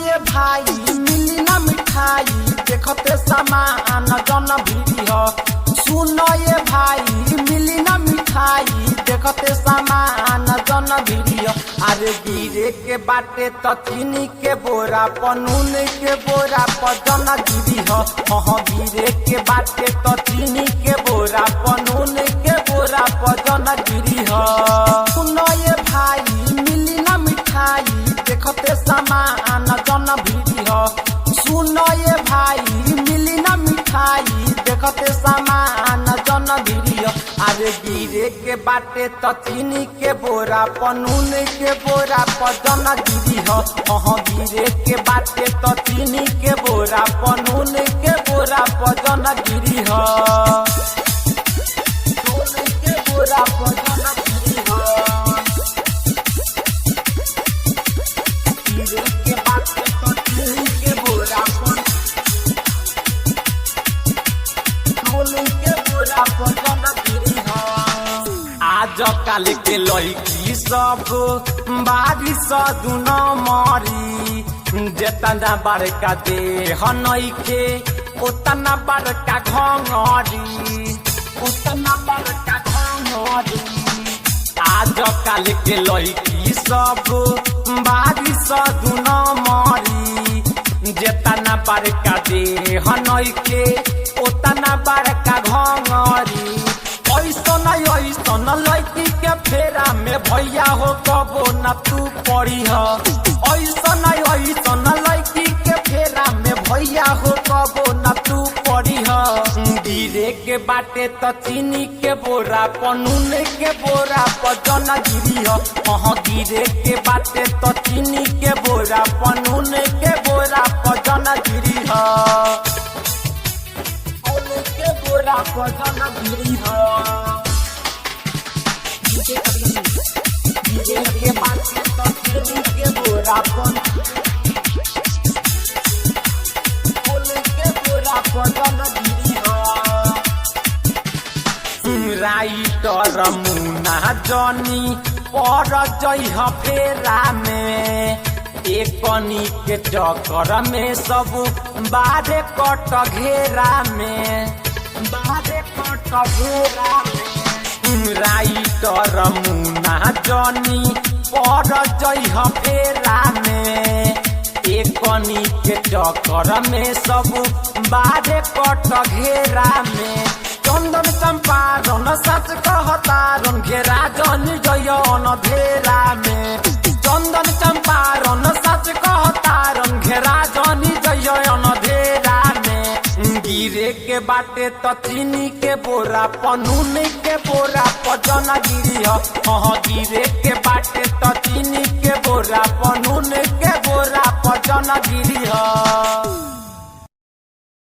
ये भाई मिली ना मिठाई देखते सामान जन भिड़ी हो। सुनो ये भाई मिली ना मिठाई देखते सामान जन भिड़ी हो। अरे गिरे के बाटे तो चीनी के बोरा पनून के बोरा पर जन गिरी हो। हाँ गिरे के बाटे तो चीनी के बोरा पनून के बोरा पर जन गिरी हो। सुनो ये भाई मिली ना मिठाई देखते सामान जन भिड़ी हो। सुनो ये भाई मिली ना मिठाई देखते सामान जन भिड़ी हो। अरे गिरे के बाटे तो चीनी के बोरा पनून के बोरा पर जन गिरी हो। हाँ गिरे के बाटे तो चीनी के बोरा पनून के बोरा पर जन गिरी हो। के बोरा पर जन गिरी हो। आज काल के लड़की सब बारिश दुन मरी जेतना बड़का देह नइखे उतना बड़का घंगरी उतना बड़का घंगरी। आज काल के लड़की सब बारिश दुन मरी जेतना बड़का देह नइखे उतना बड़का घंगरी। ऐसन लड़की के फेरा में भैया हो कबो न तू पड़ी हो। ऐसन लड़की के फेरा में भैया हो कबो न तू पड़ी हो। गिरे के बाटे तो चीनी के बोरा पनून के बोरा पर जन गिरी हो। हाँ गिरे के बाटे तो चीनी के बोरा पनून के बोरा पर जन गिरी हो। के बोरा पर जन गिरी हो। के बाटे तो चीनी के बोरा के बोरा पर जन गिरी हो। राइटर मुना जनी पर जइह फेरा में एकनी के चक्कर में सब बारे कट घेरा में बारे कट घेरा में। राइटर मुना जनी पर जइह फेरा में एकनी के चक्कर में सब बारे कट घेरा में। चंदन चंपारण सच कहतारण घेरा जन जयन धेरा में। चंदन चंपारण सच कहतारण घेरा जन जयन धेरा में। गिरे के बाटे तो चीनी के बोरा पनून के बोरा पर जन गिरी हो। हाँ गिरे के बाटे तो चीनी के बोरा पनून के बोरा पर जन गिरी हो।